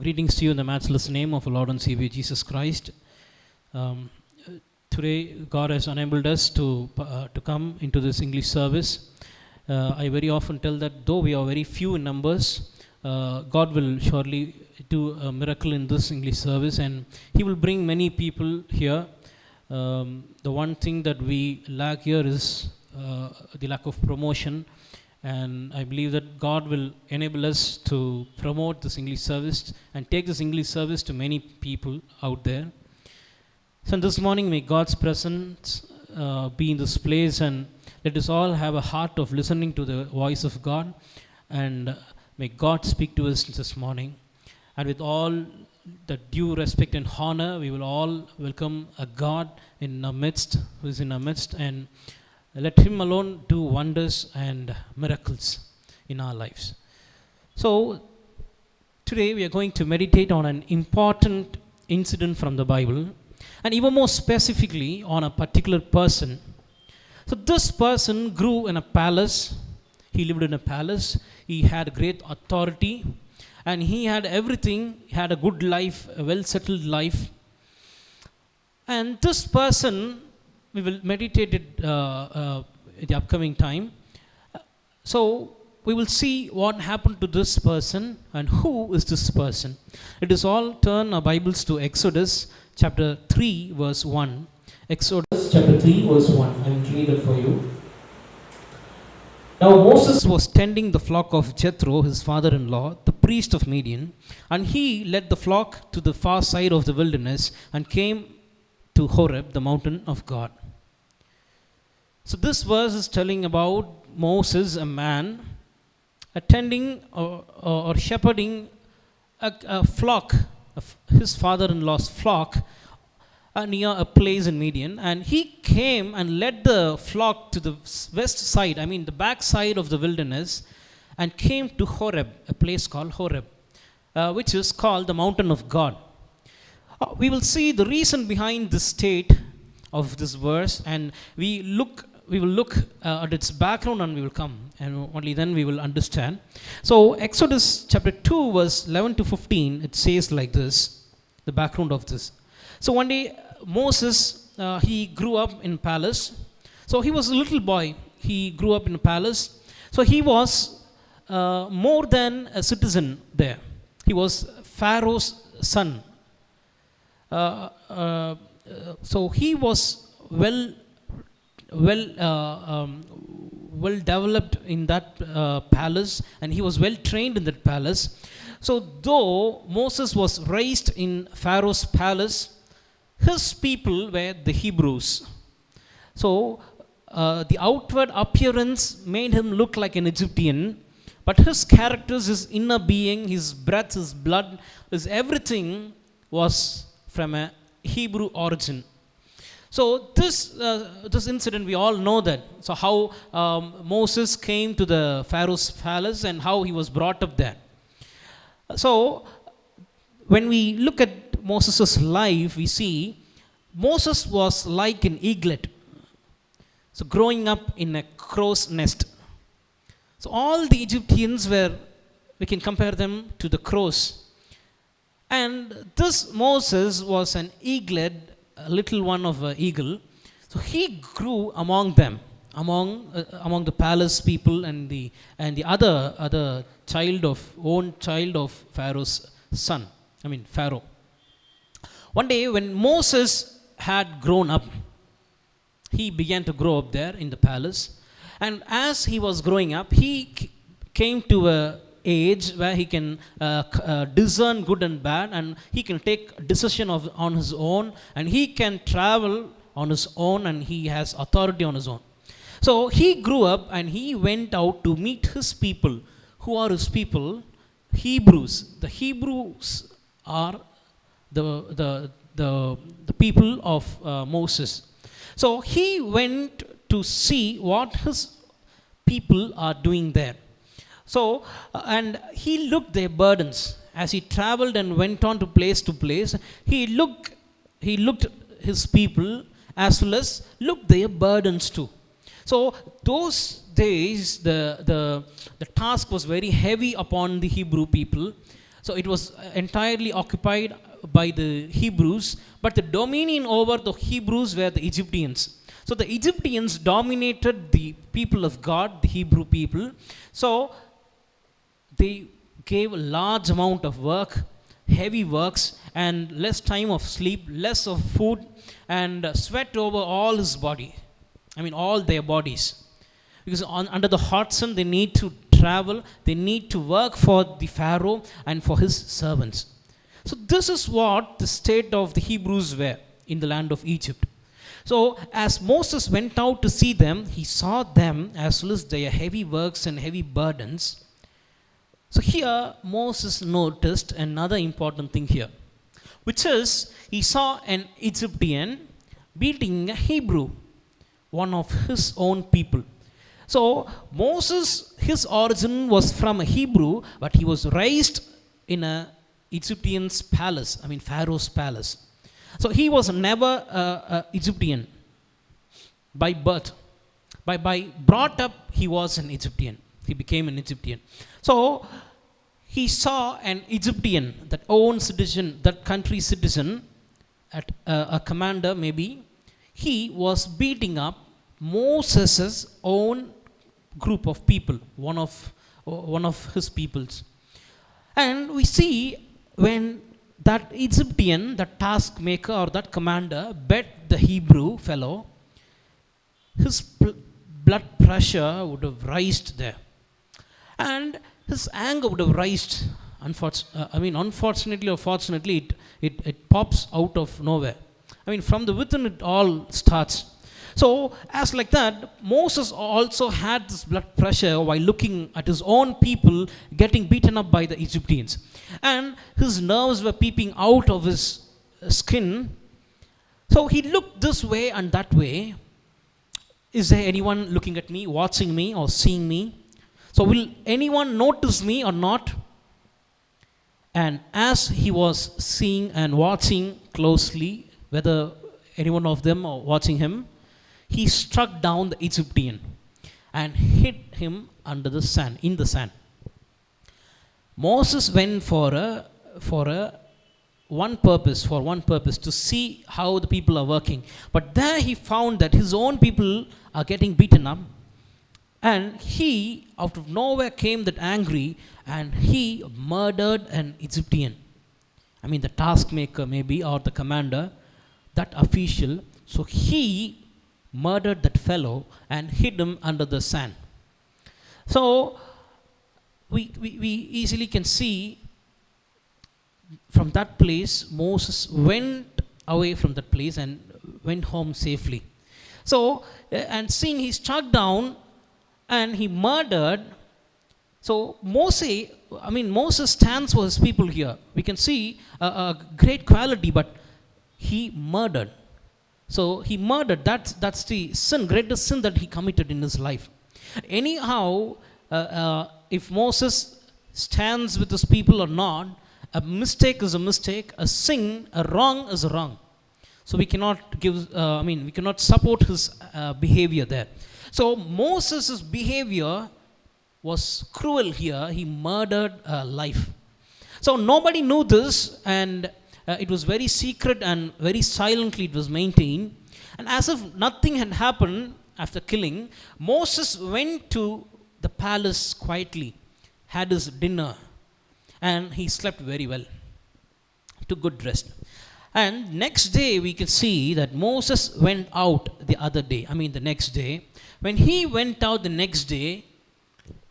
Greetings to you in the matchless name of our Lord and Savior Jesus Christ. Today, God has enabled us to come into this English service. I very often tell that though we are very few in numbers, God will surely do a miracle in this English service, and He will bring many people here. The one thing that we lack here is the lack of promotion. And I believe that God will enable us to promote this English service and take this English service to many people out there. So this morning, may God's presence be in this place, and let us all have a heart of listening to the voice of God, and may God speak to us this morning. And with all the due respect and honor, we will all welcome a God in our midst, who is in our midst, and let Him alone do wonders and miracles in our lives. So, today we are going to meditate on an important incident from the Bible, and even more specifically on a particular person. So, this person grew in a palace. He lived in a palace. He had great authority, and he had everything. He had a good life, a well-settled life. And this person, we will meditate it in the upcoming time. So we will see what happened to this person and who is this person. Let us all turn our Bibles to Exodus chapter 3 verse 1. Exodus chapter 3 verse 1. I will read it for you. Now Moses was tending the flock of Jethro, his father-in-law, the priest of Midian, and he led the flock to the far side of the wilderness and came to Horeb, the mountain of God. So this verse is telling about Moses, a man, attending or shepherding a flock, his father-in-law's flock, near a place in Midian. And he came and led the flock to the west side, the back side of the wilderness, and came to Horeb, a place called Horeb, which is called the mountain of God. We will see the reason behind the state of this verse, and we will look at its background, and we will come, and only then we will understand. So Exodus chapter 2 verse 11 to 15, it says like this, the background of this. So one day Moses, he grew up in palace. So he was a little boy. He grew up in a palace. So he was more than a citizen there. He was Pharaoh's son. So he was well developed in that palace, and he was well trained in that palace. So though Moses was raised in Pharaoh's palace, his people were the Hebrews. So the outward appearance made him look like an Egyptian, but his characters, his inner being, his breath, his blood, his everything was from a Hebrew origin. So this incident, we all know that. So how Moses came to the Pharaoh's palace and how he was brought up there. So when we look at Moses' life, we see Moses was like an eaglet. So growing up in a crow's nest. So all the Egyptians we can compare them to the crows. And this Moses was an eaglet, a little one of an eagle. So he grew among them, among the palace people and the other child of Pharaoh's son. Pharaoh. One day when Moses had grown up, he began to grow up there in the palace. And as he was growing up, he came to a age where he can discern good and bad, and he can take decision on his own, and he can travel on his own, and he has authority on his own. So he grew up and he went out to meet his people. Who are his people? Hebrews. The Hebrews are the people of Moses. So he went to see what his people are doing there. So, and he looked their burdens. As he traveled and went on to place, he looked his people as well as looked their burdens too. So those days, the task was very heavy upon the Hebrew people. So it was entirely occupied by the Hebrews, but the dominion over the Hebrews were the Egyptians. So the Egyptians dominated the people of God, the Hebrew people. So they gave a large amount of work, heavy works, and less time of sleep, less of food, and sweat over all his body. All their bodies. Because under the hot sun, they need to travel, they need to work for the Pharaoh and for his servants. So this is what the state of the Hebrews were in the land of Egypt. So as Moses went out to see them, he saw them as well as their heavy works and heavy burdens. So here Moses noticed another important thing here, which is he saw an Egyptian beating a Hebrew, one of his own people. So Moses, his origin was from a Hebrew, but he was raised in a Egyptian's palace, Pharaoh's palace. So he was never a Egyptian by birth. By brought up, he was an Egyptian. He became an Egyptian. So he saw an Egyptian, that own citizen, that country citizen, at a commander maybe. He was beating up Moses' own group of people, one of his peoples. And we see when that Egyptian, that task maker or that commander bet the Hebrew fellow, his blood pressure would have raised there. And his anger would have raised. Unfortunately or fortunately, it pops out of nowhere. From the within it all starts. So, as like that, Moses also had this blood pressure while looking at his own people getting beaten up by the Egyptians. And his nerves were peeping out of his skin. So, he looked this way and that way. Is there anyone looking at me, watching me, or seeing me? So, will anyone notice me or not? And as he was seeing and watching closely, whether any one of them are watching him, he struck down the Egyptian and hit him under the sand, in the sand. Moses went for one purpose, to see how the people are working. But there he found that his own people are getting beaten up, and he, out of nowhere, came that angry, and he murdered an Egyptian. The task maker maybe, or the commander, that official. So he murdered that fellow and hid him under the sand. So we easily can see from that place, Moses went away from that place and went home safely. So, and seeing he struck down and he murdered. So Moses stands for his people here. We can see a great quality, but he murdered. So he murdered. That's the sin, greatest sin that he committed in his life. Anyhow, if Moses stands with his people or not, a mistake is a mistake, a sin, a wrong is a wrong. So we cannot we cannot support his behavior there. So Moses' behavior was cruel here. He murdered a life. So nobody knew this, and it was very secret and very silently it was maintained. And as if nothing had happened after killing, Moses went to the palace quietly, had his dinner, and he slept very well, took good rest. And next day we can see that Moses went out the other day, the next day. When he went out the next day,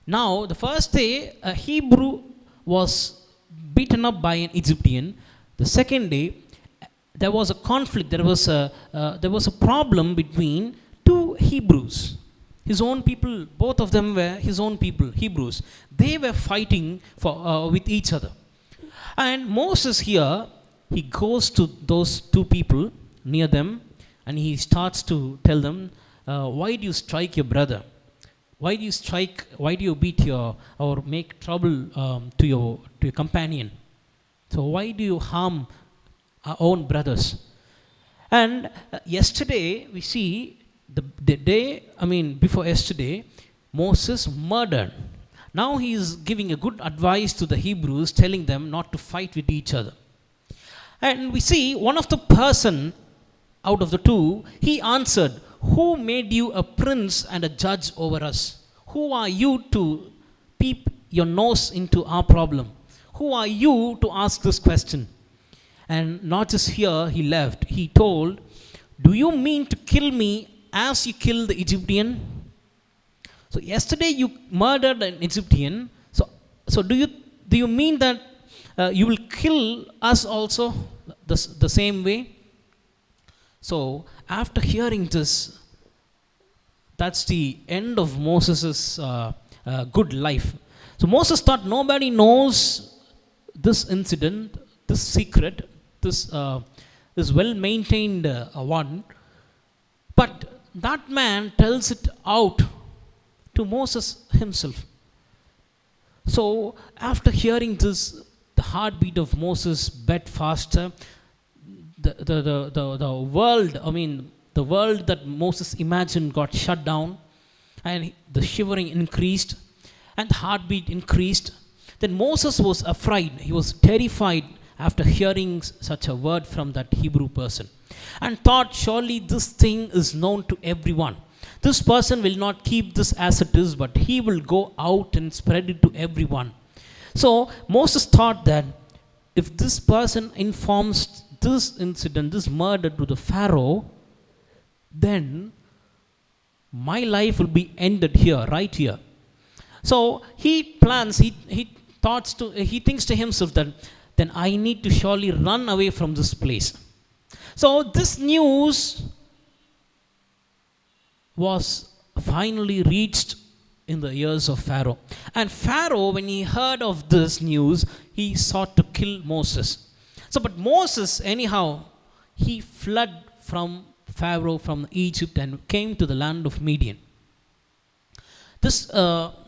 now the first day a Hebrew was beaten up by an Egyptian. The second day there was a conflict, there was a problem between two Hebrews. His own people, both of them were his own people, Hebrews. They were fighting with each other. And Moses here, he goes to those two people near them, and he starts to tell them, why do you strike your brother? Why do you beat or make trouble to your companion? So why do you harm our own brothers? And yesterday we see the day, before yesterday, Moses murdered. Now he is giving a good advice to the Hebrews, telling them not to fight with each other. And we see one of the person out of the two, he answered, "Who made you a prince and a judge over us? Who are you to peep your nose into our problem? Who are you to ask this question?" And not just here, he left. He told, "Do you mean to kill me as you killed the Egyptian?" So yesterday you murdered an Egyptian. So do you mean that you will kill us also the same way? So after hearing this, that's the end of Moses' good life. So Moses thought nobody knows this incident, this secret, this well-maintained one. But that man tells it out to Moses himself. So after hearing this, the heartbeat of Moses beat faster. The world that Moses imagined got shut down, and the shivering increased, and the heartbeat increased. Then Moses was afraid. He was terrified after hearing such a word from that Hebrew person, and thought, surely this thing is known to everyone. This person will not keep this as it is, but he will go out and spread it to everyone. So Moses thought that if this person informs this incident, this murder to the Pharaoh, then my life will be ended here, right here. So he plans, he thinks to himself that then I need to surely run away from this place. So this news was finally reached in the ears of Pharaoh. And Pharaoh, when he heard of this news, he sought to kill Moses. So, but Moses, anyhow, he fled from Pharaoh, from Egypt, and came to the land of Midian. This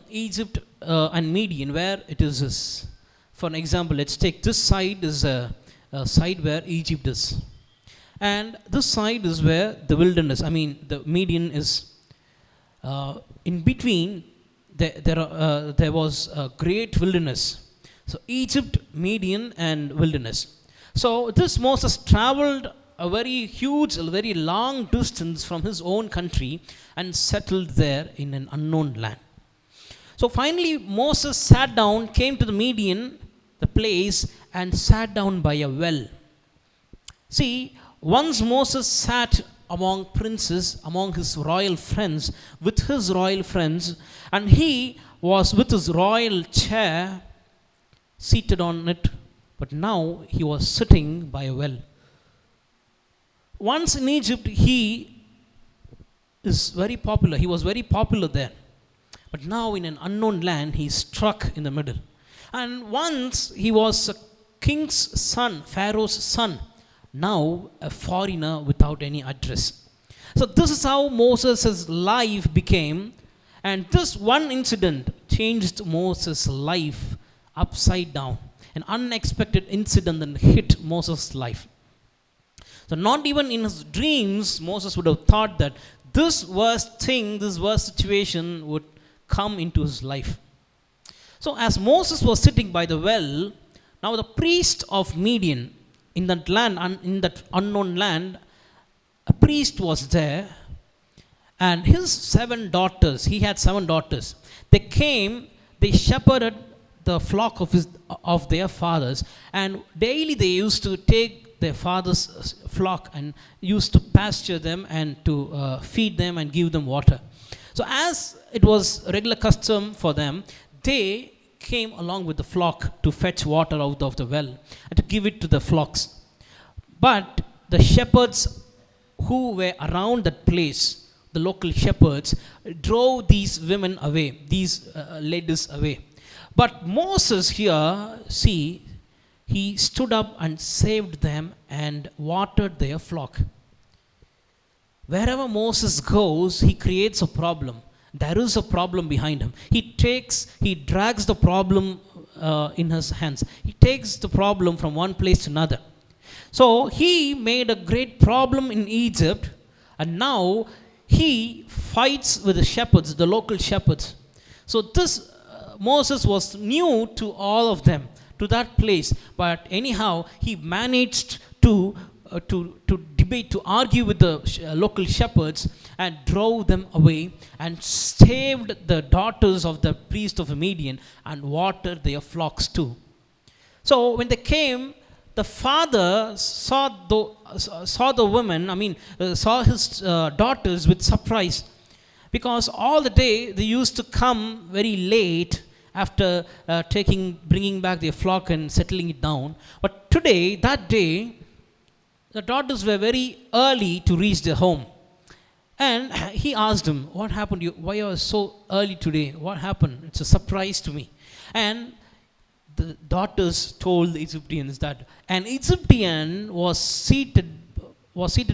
Egypt and Midian, where it is, for an example, let's take this side is a side where Egypt is. And this side is where the wilderness, the Midian is. In between, there was a great wilderness. So Egypt, Midian, and wilderness. So this Moses traveled a very huge, a very long distance from his own country and settled there in an unknown land. So finally Moses sat down, came to the Midian, the place, and sat down by a well. See, once Moses sat among princes, among his royal friends, with his royal friends, and he was with his royal chair seated on it, but now he was sitting by a well. Once in Egypt, he is very popular. He was very popular there. But now in an unknown land, he is struck in the middle. And once he was a king's son, Pharaoh's son. Now a foreigner without any address. So this is how Moses' life became. And this one incident changed Moses' life upside down. An unexpected incident that hit Moses' life. So not even in his dreams, Moses would have thought that this worst thing, this worst situation would come into his life. So as Moses was sitting by the well, now the priest of Midian, in that land, in that unknown land, a priest was there, and his 7 daughters, he had 7 daughters. They came, they shepherded the flock of their fathers, and daily they used to take their father's flock and used to pasture them and to feed them and give them water. So as it was regular custom for them, they came along with the flock to fetch water out of the well and to give it to the flocks. But the shepherds who were around that place, the local shepherds, drove these women away, these ladies away. But Moses here, see, he stood up and saved them and watered their flock. Wherever Moses goes, he creates a problem. There is a problem behind him. He drags the problem in his hands. He takes the problem from one place to another. So he made a great problem in Egypt, and now he fights with the shepherds, the local shepherds. So this Moses was new to all of them, to that place. But anyhow, he managed to debate, to argue with the local shepherds, and drove them away, and saved the daughters of the priest of Midian, and watered their flocks too. So when they came, the father saw the women, saw his daughters with surprise, because all the day they used to come very late after bringing back their flock and settling it down. But today, that day, the daughters were very early to reach their home. And he asked them, what happened? Why are you so early today? What happened? It's a surprise to me. And the daughters told the Egyptians that an Egyptian was seated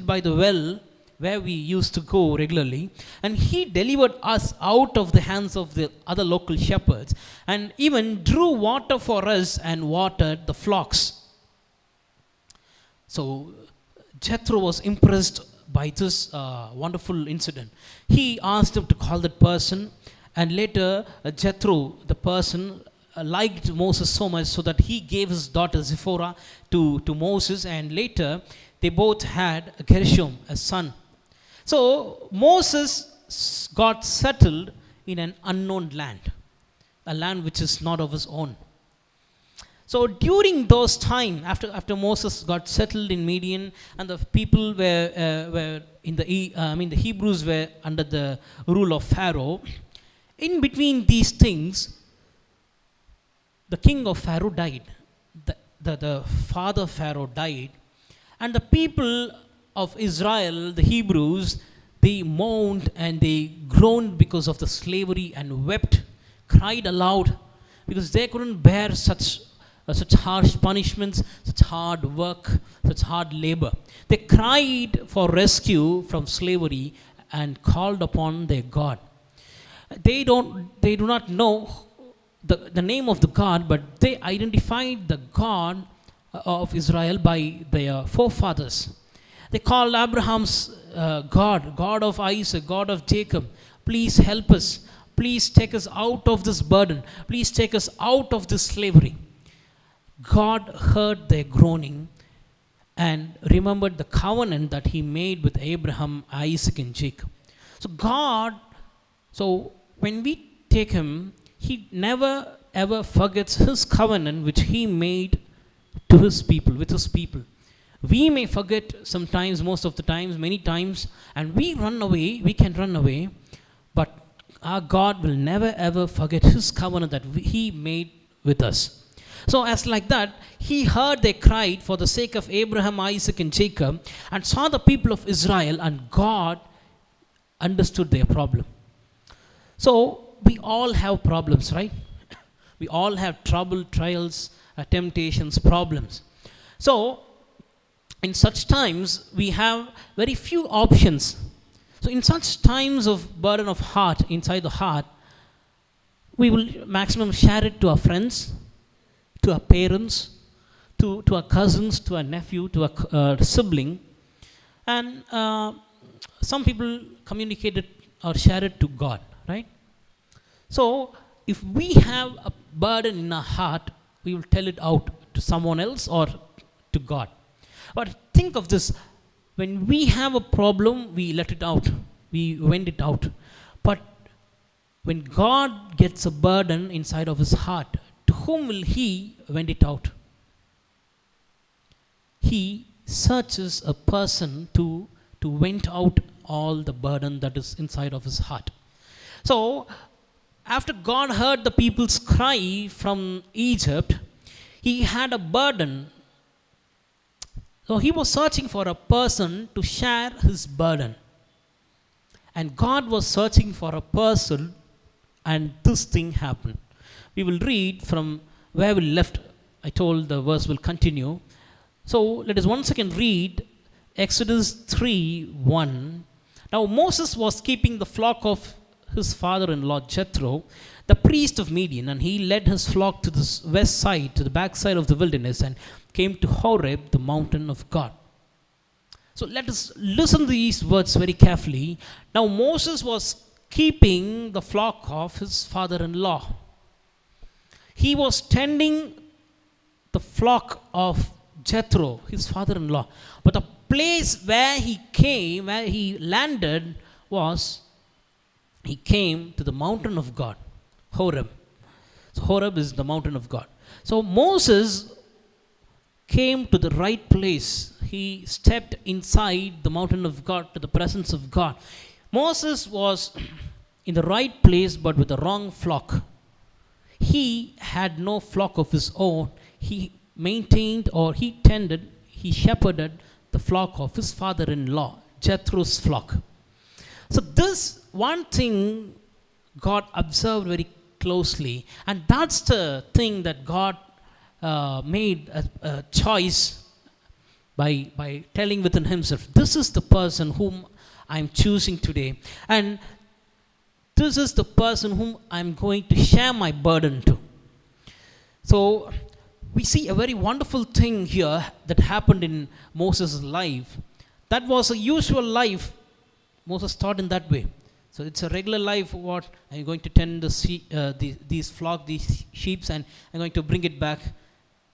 by the well where we used to go regularly, and he delivered us out of the hands of the other local shepherds, and even drew water for us and watered the flocks. So Jethro was impressed by this wonderful incident. He asked him to call that person, and later Jethro, the person, liked Moses so much so that he gave his daughter Zipporah to Moses, and later they both had Gershom, a son. So Moses got settled in an unknown land, a land which is not of his own. So during those time, after Moses got settled in Midian, and the people were the Hebrews were under the rule of Pharaoh. In between these things, the king of Pharaoh died. The father of Pharaoh died, and the people of Israel, the Hebrews, they mourned and they groaned because of the slavery, and wept, cried aloud, because they couldn't bear such harsh punishments, such hard work, such hard labor. They cried for rescue from slavery and called upon their God. They do not know the name of the God, but they identified the God of Israel by their forefathers. They called Abraham's God of Isaac, God of Jacob. Please help us. Please take us out of this burden. Please take us out of this slavery. God heard their groaning and remembered the covenant that he made with Abraham, Isaac, and Jacob. So when we take him, he never ever forgets his covenant which he made to his people, with his people. We may forget sometimes, most of the times, many times, and we can run away, but our God will never ever forget his covenant that he made with us. So as like that, he heard they cried for the sake of Abraham, Isaac, and Jacob, and saw the people of Israel, and God understood their problem. So we all have problems, right? We all have trouble, trials, temptations, problems. So in such times, we have very few options. So in such times of burden of heart, inside the heart, we will maximum share it to our friends, to our parents, to our cousins, to our nephew, to our sibling. And some people communicate it or share it to God, right? So if we have a burden in our heart, we will tell it out to someone else or to God. But think of this, when we have a problem, we let it out, we vent it out. But when God gets a burden inside of his heart, to whom will he vent it out? He searches a person to vent out all the burden that is inside of his heart. So after God heard the people's cry from Egypt, he had a burden. So he was searching for a person to share his burden. And God was searching for a person, and this thing happened. We will read from where we left. I told the verse will continue. So let us once again read Exodus 3:1. Now Moses was keeping the flock of his father-in-law Jethro, the priest of Midian, and he led his flock to the west side, to the backside of the wilderness, and came to Horeb, the mountain of God. So let us listen to these words very carefully. Now Moses was keeping the flock of his father-in-law. He was tending the flock of Jethro, his father-in-law. But the place where he landed was, he came to the mountain of God, Horeb. So Horeb is the mountain of God. So Moses came to the right place. He stepped inside the mountain of God to the presence of God. Moses was in the right place but with the wrong flock. He had no flock of his own. He maintained, or he tended, he shepherded the flock of his father-in-law, Jethro's flock. So this one thing God observed very closely, and that's the thing that God made a choice by telling within himself, this is the person whom I'm choosing today, and this is the person whom I'm going to share my burden to. So we see a very wonderful thing here that happened in Moses' life. That was a usual life. Moses thought in that way. So it's a regular life. What, I'm going to tend these flock, these sheep, and I'm going to bring it back.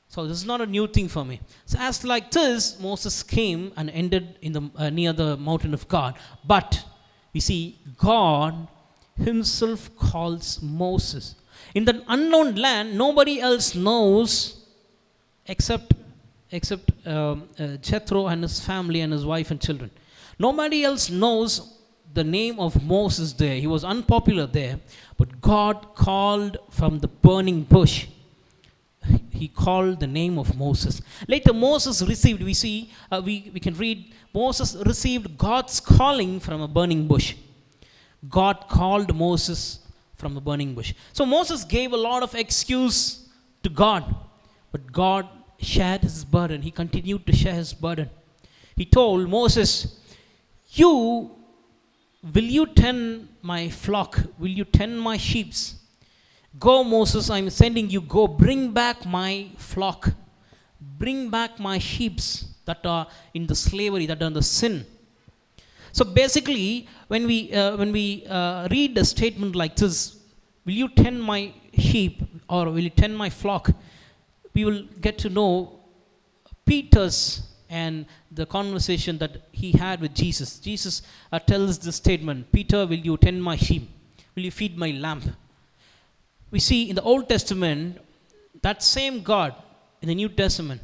So this is not a new thing for me. So as like this, Moses came and ended in the near the mountain of God. But we see God himself calls Moses. In the unknown land, nobody else knows except Jethro and his family and his wife and children. Nobody else knows the name of Moses there. He was unpopular there, but God called from the burning bush. He called the name of Moses. Later Moses received, we can read, Moses received God's calling from a burning bush. God called Moses from a burning bush. So Moses gave a lot of excuse to God, but God shared his burden. He continued to share his burden. He told Moses, will you tend my flock? Will you tend my sheep? Go, Moses, I'm sending you. Go, bring back my flock. Bring back my sheep that are in the slavery, that are in the sin. So basically, when we read a statement like this, will you tend my sheep or will you tend my flock? We will get to know Peter's and the conversation that he had with Jesus. Jesus tells this statement, Peter, will you tend my sheep? Will you feed my lamb? We see in the Old Testament, that same God in the New Testament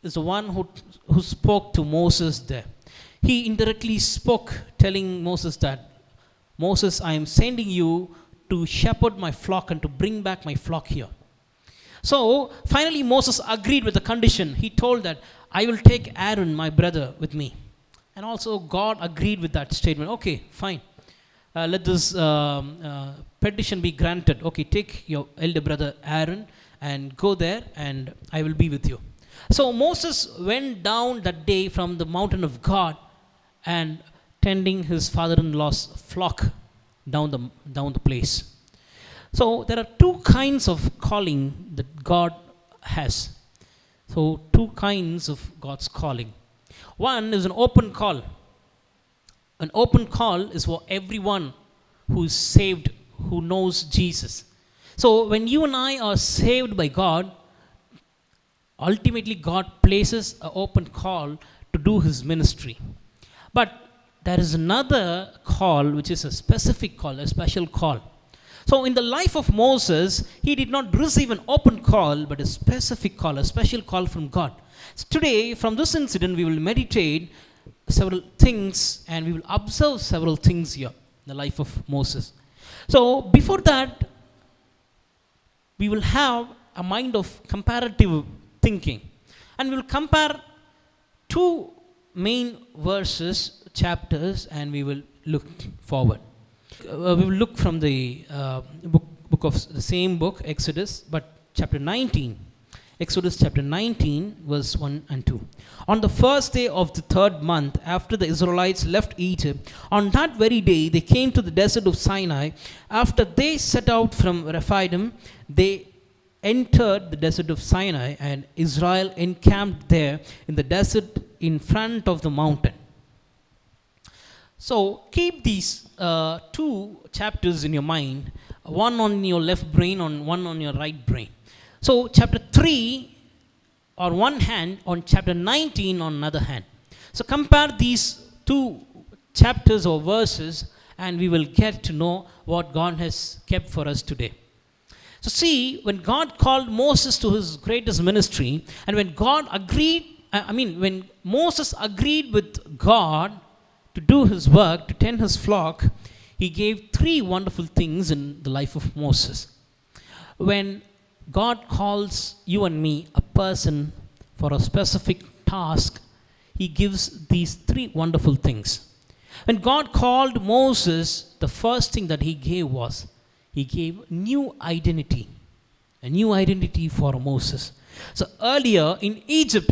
is the one who spoke to Moses there. He indirectly spoke, telling Moses that, Moses, I am sending you to shepherd my flock and to bring back my flock here. So finally Moses agreed with the condition. He told that, I will take Aaron, my brother, with me. And also God agreed with that statement. Okay, fine. Let this petition be granted. Okay, take your elder brother Aaron and go there and I will be with you. So Moses went down that day from the mountain of God and tending his father-in-law's flock down the place. So there are two kinds of calling that God has. So two kinds of God's calling. One is an open call. An open call is for everyone who is saved, who knows Jesus. So when you and I are saved by God, ultimately God places an open call to do his ministry. But there is another call which is a specific call, a special call. So in the life of Moses, he did not receive an open call, but a specific call, a special call from God. So today, from this incident, we will meditate several things and we will observe several things here in the life of Moses. So before that, we will have a mind of comparative thinking. And we will compare two main verses, chapters, and we will look forward. We will look from the book of the same book, Exodus, but chapter 19. Exodus chapter 19, verse 1 and 2. On the first day of the third month, after the Israelites left Egypt, on that very day they came to the desert of Sinai. After they set out from Rephidim, they entered the desert of Sinai, and Israel encamped there in the desert in front of the mountain. So keep these two chapters in your mind. one on your left brain, one on your right brain. So chapter 3 on one hand, on chapter 19 on another hand. So compare these two chapters or verses, and we will get to know what God has kept for us today. So see, when God called Moses to his greatest ministry, and when when Moses agreed with God to do his work, to tend his flock, he gave three wonderful things in the life of Moses. When God calls you and me, a person, for a specific task, he gives these three wonderful things. When God called Moses, the first thing that he gave new identity, a new identity for Moses. So earlier in Egypt,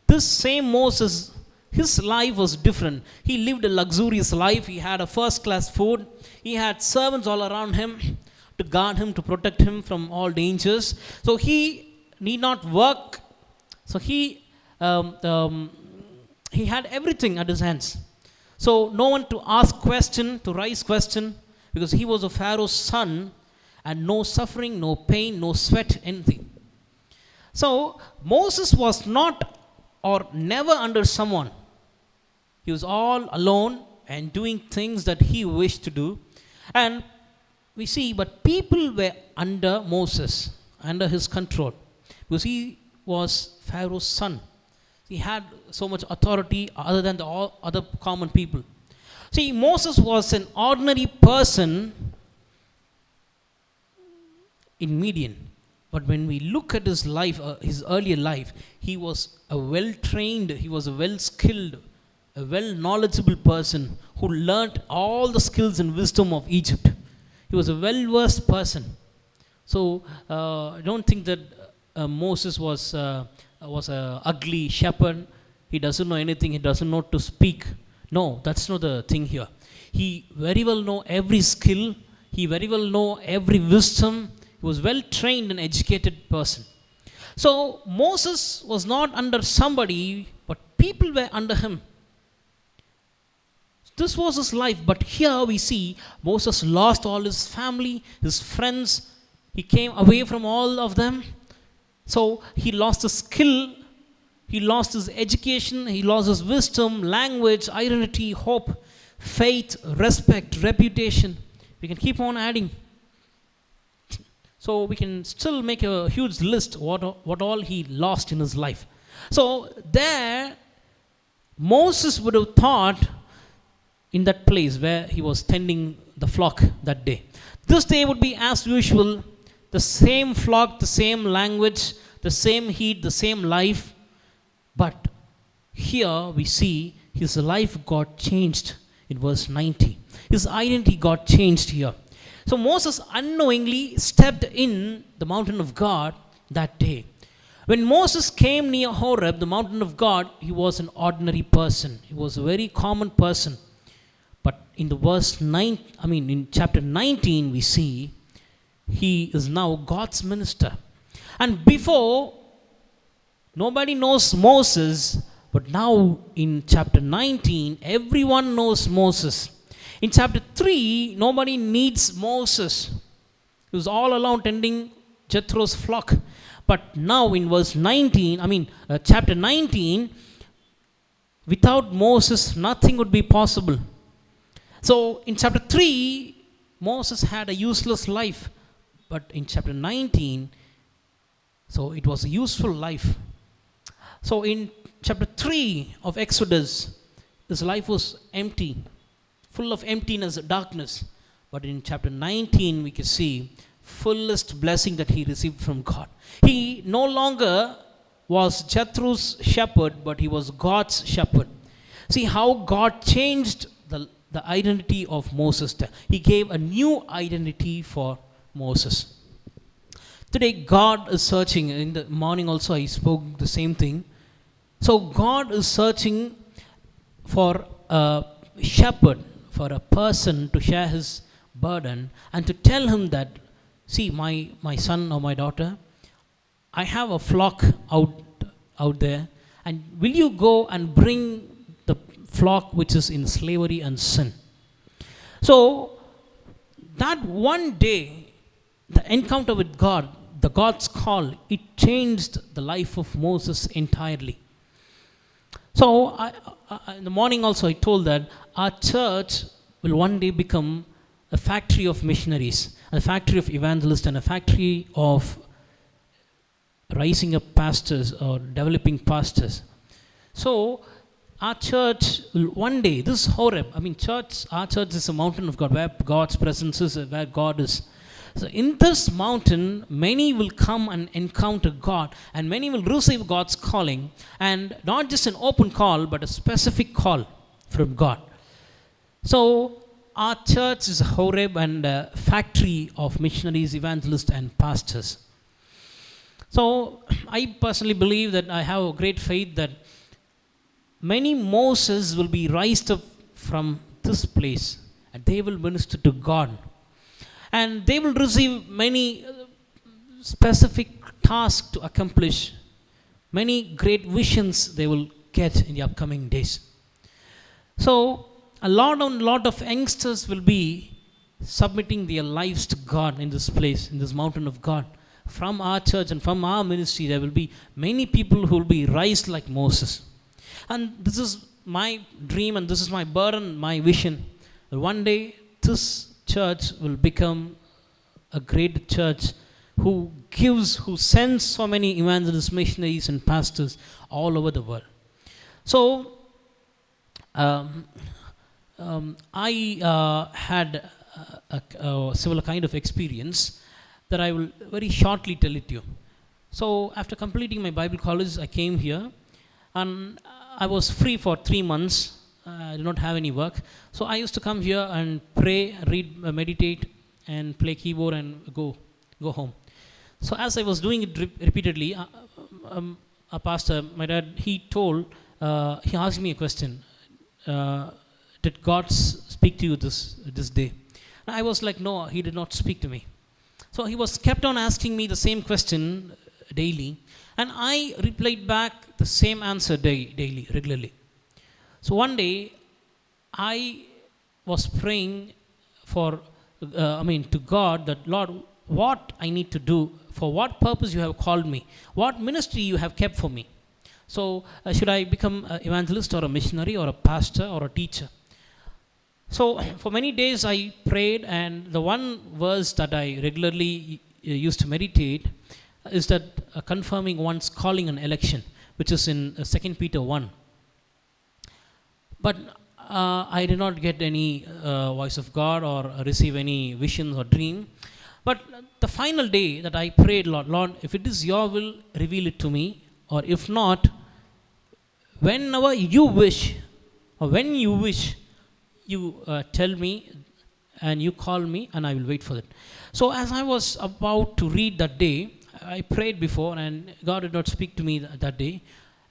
this same Moses, his life was different. He lived a luxurious life. He had a first class food. He had servants all around him to guard him, to protect him from all dangers. So he need not work. So he had everything at his hands. So no one to ask question, to raise question, because he was a Pharaoh's son, and no suffering, no pain, no sweat, anything. So Moses was not or never under someone. He was all alone and doing things that he wished to do. And we see, but people were under Moses, under his control, because he was Pharaoh's son. He had so much authority other than all other common people. See, Moses was an ordinary person in Midian. But when we look at his life, his earlier life, he was a well-trained, he was a well-skilled, a well-knowledgeable person who learnt all the skills and wisdom of Egypt. He was a well-versed person. So I don't think that Moses was an ugly shepherd. He doesn't know anything. He doesn't know to speak. No, that's not the thing here. He very well know every skill. He very well know every wisdom. He was well trained and educated person. So Moses was not under somebody, but people were under him. This was his life. But here we see Moses lost all his family, his friends. He came away from all of them. So he lost his skill, he lost his education, he lost his wisdom, language, identity, hope, faith, respect, reputation. We can keep on adding. So we can still make a huge list what all he lost in his life. So there, Moses would have thought in that place where he was tending the flock that day. This day would be as usual, the same flock, the same language, the same heat, the same life. But here we see his life got changed in verse 90. His identity got changed here. So Moses unknowingly stepped in the mountain of God that day. When Moses came near Horeb, the mountain of God, he was an ordinary person. He was a very common person. But in in chapter 19, we see he is now God's minister. And before, nobody knows Moses, but now in chapter 19, everyone knows Moses. In chapter 3, nobody needs Moses. He was all alone tending Jethro's flock. But now in chapter 19, without Moses, nothing would be possible. So in chapter 3, Moses had a useless life. But in chapter 19, so it was a useful life. So in chapter 3 of Exodus, his life was empty, full of emptiness, darkness. But in chapter 19, we can see fullest blessing that he received from God. He no longer was Jethro's shepherd, but he was God's shepherd. See how God changed the identity of Moses. He gave a new identity for Moses. Today, God is searching. In the morning also, I spoke the same thing. So God is searching for a shepherd, for a person to share his burden and to tell him that, see, my son or my daughter, I have a flock out there, and will you go and bring the flock which is in slavery and sin? So that one day, the encounter with God, the God's call, it changed the life of Moses entirely. So in the morning also I told that our church will one day become a factory of missionaries, a factory of evangelists, and a factory of rising up pastors or developing pastors. So our church will one day, this Horeb, our church is a mountain of God, where God's presence is, where God is. So in this mountain, many will come and encounter God, and many will receive God's calling, and not just an open call, but a specific call from God. So our church is a Horeb and a factory of missionaries, evangelists, and pastors. So I personally believe that I have a great faith that many Moses will be raised up from this place, and they will minister to God. And they will receive many specific tasks to accomplish, many great visions they will get in the upcoming days. So a lot of youngsters will be submitting their lives to God in this place, in this mountain of God. From our church and from our ministry, there will be many people who will be raised like Moses. And this is my dream, and this is my burden, my vision. One day, this church will become a great church who sends so many evangelists, missionaries, and pastors all over the world. So, I had a similar kind of experience that I will very shortly tell it to you. So, after completing my Bible college, I came here, and I was free for 3 months. I did not have any work. So I used to come here and pray, read, meditate, and play keyboard and go home. So as I was doing it repeatedly, a pastor, my dad, he asked me a question. Did God speak to you this day? And I was like, no, he did not speak to me. So he kept on asking me the same question daily. And I replied back the same answer daily, regularly. So one day, I was praying to God that, Lord, what I need to do, for what purpose you have called me, what ministry you have kept for me. So should I become an evangelist or a missionary or a pastor or a teacher? So for many days I prayed, and the one verse that I regularly used to meditate is that confirming one's calling and election, which is in 2 Peter 1. But I did not get any voice of God or receive any visions or dream. But the final day that I prayed, Lord, if it is your will, reveal it to me. Or if not, whenever you wish, or when you wish, you tell me and you call me, and I will wait for it. So as I was about to read that day, I prayed before, and God did not speak to me that day.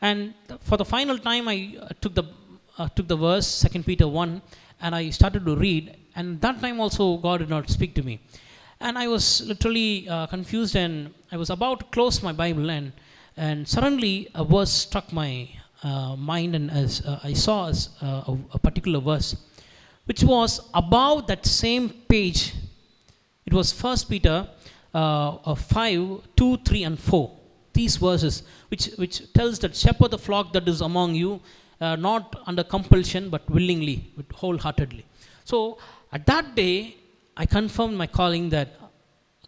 And for the final time, I took the verse, 2 Peter 1, and I started to read. And that time also, God did not speak to me. And I was literally confused, and I was about to close my Bible, and suddenly a verse struck my mind, and as I saw a particular verse, which was above that same page. It was 1 Peter 5, 2, 3, and 4. These verses, which tells that shepherd the flock that is among you, not under compulsion, but willingly, but wholeheartedly. So at that day, I confirmed my calling, that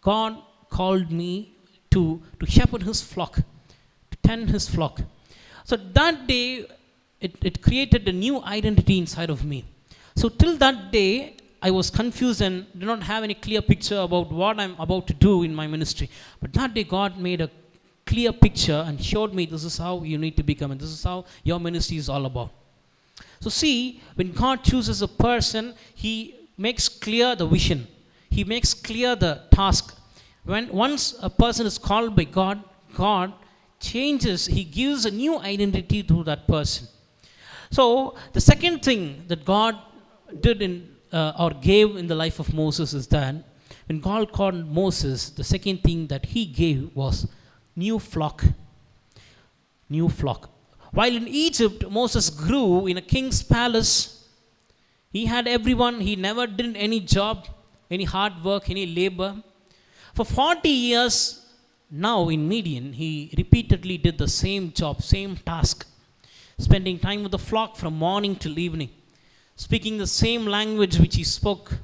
God called me to shepherd his flock, to tend his flock. So that day, it created a new identity inside of me. So till that day, I was confused and did not have any clear picture about what I'm about to do in my ministry. But that day, God made a clear picture and showed me, this is how you need to become, and this is how your ministry is all about. So see, when God chooses a person, he makes clear the vision. He makes clear the task. Once a person is called by God, God changes, he gives a new identity to that person. So the second thing that God did or gave in the life of Moses is that when God called Moses, the second thing that he gave was new flock. New flock. While in Egypt, Moses grew in a king's palace. He had everyone. He never did any job any hard work, any labor. For 40 years now in Midian, he repeatedly did the same job, same task, spending time with the flock from morning till evening, speaking the same language which he spoke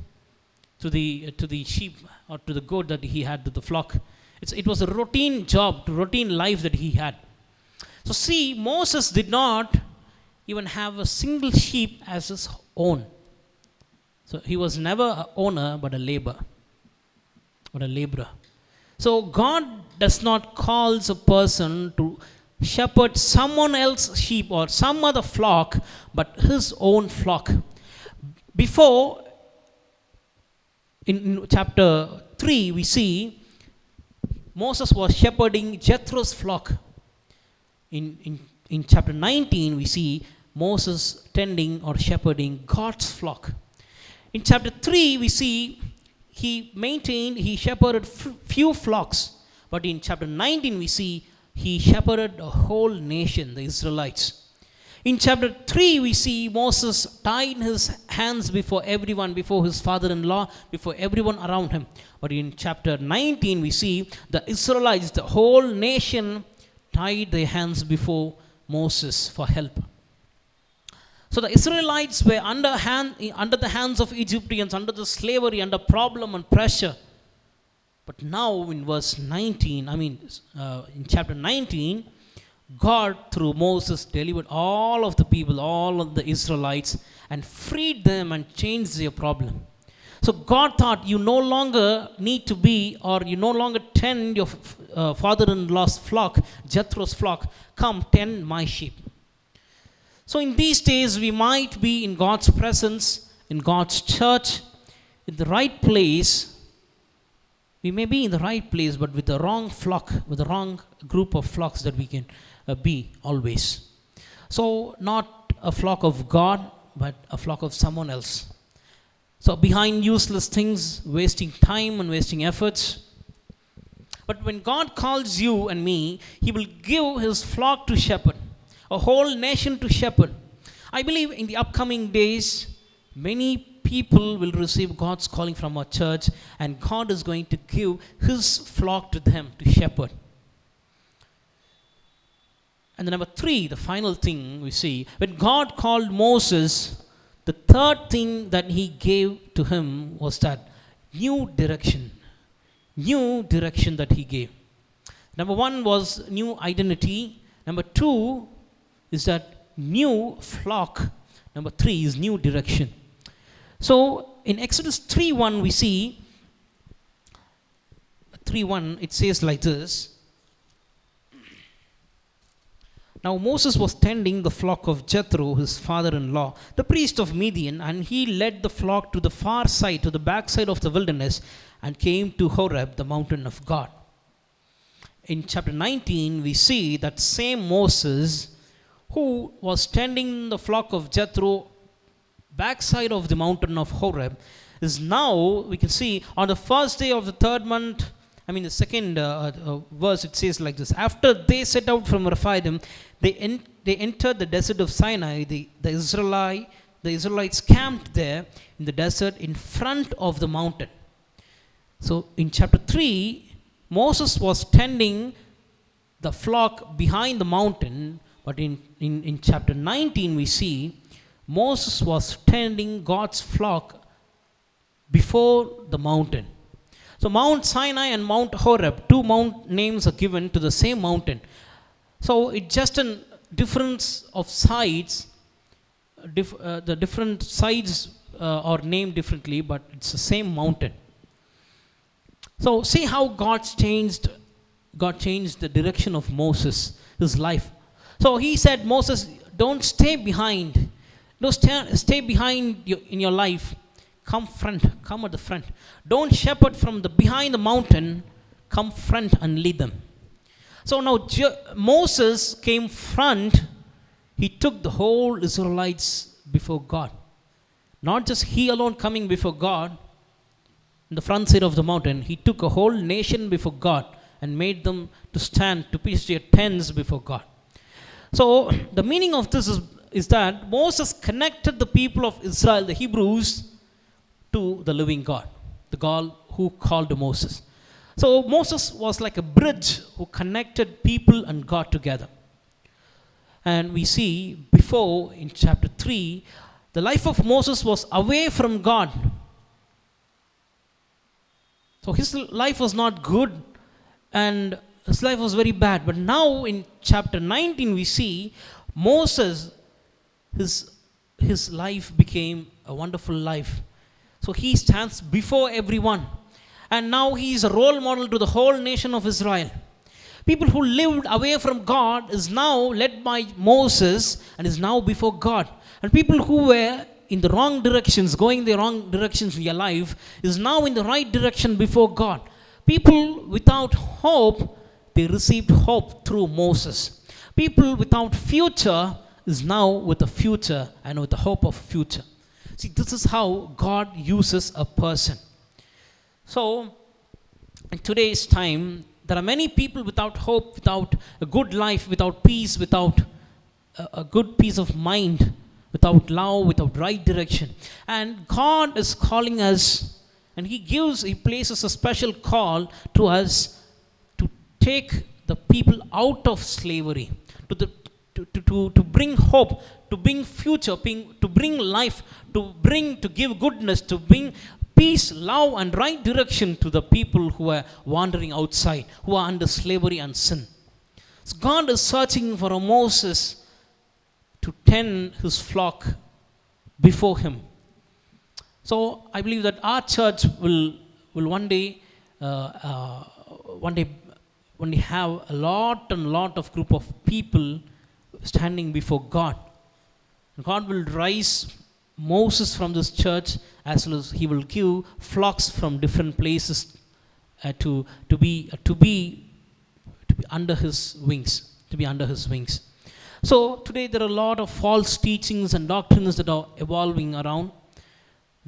to the sheep or to the goat that he had to the flock. It was a routine job, routine life that he had. So see, Moses did not even have a single sheep as his own. So he was never an owner but a laborer. So God does not call a person to shepherd someone else's sheep or some other flock but his own flock. Before, in chapter 3, we see Moses was shepherding Jethro's flock. In chapter 19, we see Moses tending or shepherding God's flock. In chapter 3, we see he shepherded few flocks. But in chapter 19, we see he shepherded a whole nation, the Israelites. In chapter 3, we see Moses tied his hands before everyone, before his father-in-law, before everyone around him. But in chapter 19, we see the Israelites, the whole nation, tied their hands before Moses for help. So the Israelites were under the hands of Egyptians, under the slavery, under problem and pressure. But now in verse 19, in chapter 19, God through Moses delivered all of the people, all of the Israelites, and freed them and changed their problem. So God thought, you no longer need to be, or you no longer tend your father-in-law's flock, Jethro's flock. Come, tend my sheep. So in these days, we might be in God's presence, in God's church, in the right place. We may be in the right place, but with the wrong flock, with the wrong group of flocks that we can be always. So not a flock of God, but a flock of someone else. So behind useless things, wasting time and wasting efforts. But when God calls you and me, he will give his flock to shepherd, a whole nation to shepherd. I believe in the upcoming days, many people will receive God's calling from our church, and God is going to give his flock to them to shepherd. And the number 3, the final thing we see, when God called Moses, the third thing that he gave to him was that new direction that he gave. Number 1 was new identity. Number 2 is that new flock. Number 3 is new direction. So in Exodus 3:1 we see 3:1, it says like this. Now Moses was tending the flock of Jethro, his father-in-law, the priest of Midian, and he led the flock to the far side, to the backside of the wilderness, and came to Horeb, the mountain of God. In chapter 19, we see that same Moses who was tending the flock of Jethro backside of the mountain of Horeb is now, we can see, on the first day of the third month, the second verse, it says like this. After they set out from Rephidim, they entered the desert of Sinai. The Israelites camped there in the desert in front of the mountain. So in chapter 3, Moses was tending the flock behind the mountain, but in chapter 19 we see Moses was tending God's flock before the mountain. So Mount Sinai and Mount Horeb, 2 mount names are given to the same mountain. So it's just a difference of sides. The different sides are named differently, but it's the same mountain. So see how God changed the direction of Moses, his life. So he said, Moses, don't stay behind. Don't stay behind in your life. Come at the front. Don't shepherd from the behind the mountain. Come front and lead them. So now Moses came front. He took the whole Israelites before God. Not just he alone coming before God in the front side of the mountain. He took a whole nation before God and made them to stand, to pitch their tents before God. So the meaning of this is that Moses connected the people of Israel, the Hebrews, to the living God. the God who called Moses. So Moses was like a bridge who connected people and God together. And we see before in chapter 3, the life of Moses was away from God. So his life was not good and his life was very bad. But now in chapter 19 we see Moses, his life became a wonderful life. So he stands before everyone. And now he is a role model to the whole nation of Israel. People who lived away from God is now led by Moses and is now before God. And people who were in the wrong directions, going the wrong directions in their life, is now in the right direction before God. People without hope, they received hope through Moses. People without future is now with a future and with the hope of future. See, this is how God uses a person. So, in today's time, there are many people without hope, without a good life, without peace, without a good peace of mind, without love, without right direction. And God is calling us, and He places a special call to us to take the people out of slavery, to bring hope, to bring future, to bring life, to give goodness, to bring peace, love, and right direction to the people who are wandering outside, who are under slavery and sin. So God is searching for a Moses to tend his flock before him. So I believe that our church will one day have a lot of group of people standing before God. And God will raise Moses from this church, as well as He will give flocks from different places to be under His wings. To be under His wings. So today there are a lot of false teachings and doctrines that are evolving around.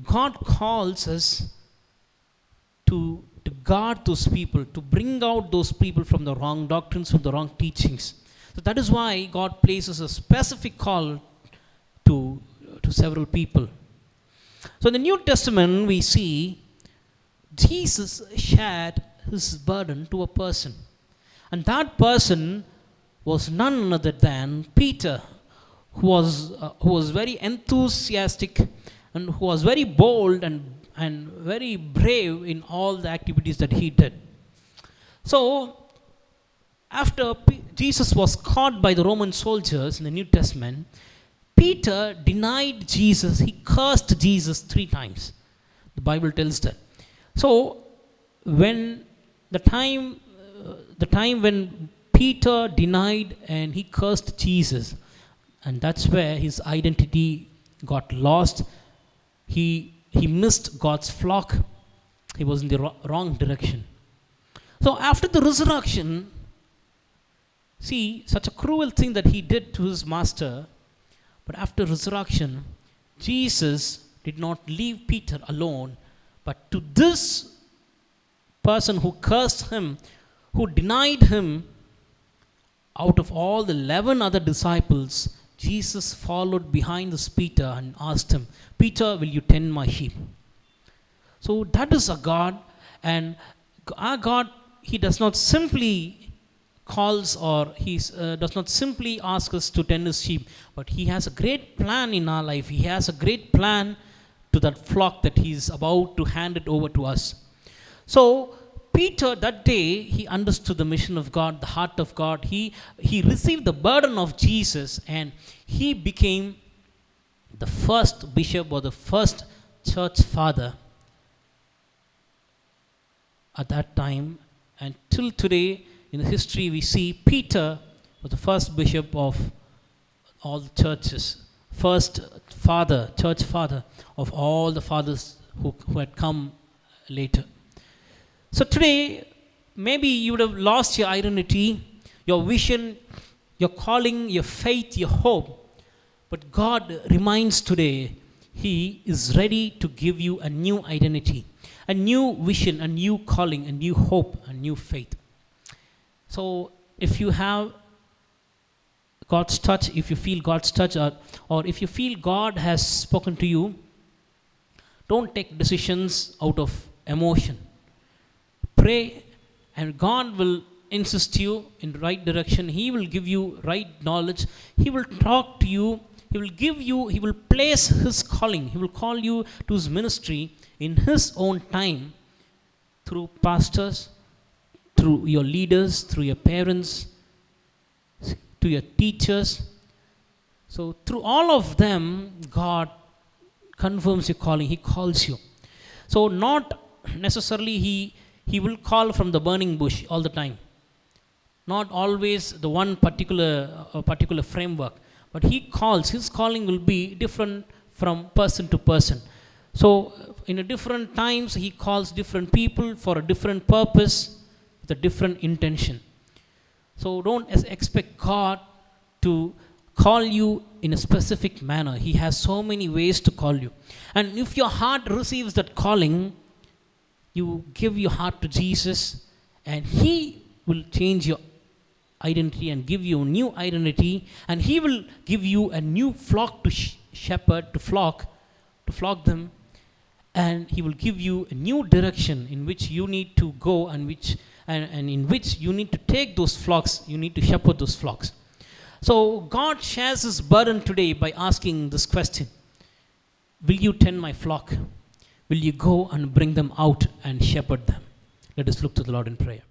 God calls us to guard those people, to bring out those people from the wrong doctrines, from the wrong teachings. So that is why God places a specific call to several people. So in the New Testament we see Jesus shared his burden to a person. And that person was none other than Peter, who was very enthusiastic and who was very bold and very brave in all the activities that he did. So after Jesus was caught by the Roman soldiers in the New Testament, Peter denied Jesus. He cursed Jesus 3 times. The Bible tells that. So when the time when Peter denied and he cursed Jesus, and that's where his identity got lost. He missed God's flock. He was in the wrong direction. So after the resurrection, see, such a cruel thing that he did to his master. But after resurrection, Jesus did not leave Peter alone, but to this person who cursed him, who denied him, out of all the 11 other disciples, Jesus followed behind this Peter and asked him, Peter, will you tend my sheep? So that is a God, and our God, He does not simply calls or He does not simply ask us to tend His sheep, but He has a great plan in our life. He has a great plan to that flock that He is about to hand it over to us. So Peter, that day, he understood the mission of God, the heart of God. He received the burden of Jesus, and he became the first bishop or the first church father at that time. And till today, in the history, we see Peter was the first bishop of all the churches, first father, church father of all the fathers who had come later. So today, maybe you would have lost your identity, your vision, your calling, your faith, your hope. But God reminds today, He is ready to give you a new identity, a new vision, a new calling, a new hope, a new faith. So if you have God's touch, if you feel God's touch, or if you feel God has spoken to you, don't take decisions out of emotion. Pray and God will insist you in the right direction. He will give you right knowledge. He will talk to you. He will place His calling. He will call you to His ministry in His own time, through pastors, through your leaders, through your parents, to your teachers. So through all of them, God confirms your calling. He calls you. So not necessarily He will call from the burning bush all the time. Not always the one particular framework. But He calls. His calling will be different from person to person. So in a different times, He calls different people for a different purpose, with a different intention. So don't expect God to call you in a specific manner. He has so many ways to call you. And if your heart receives that calling, you give your heart to Jesus, and He will change your identity and give you a new identity, and He will give you a new flock to shepherd, to flock them, and He will give you a new direction in which you need to go, and in which you need to take those flocks, you need to shepherd those flocks. So God shares His burden today by asking this question: will you tend my flock? Will you go and bring them out and shepherd them? Let us look to the Lord in prayer.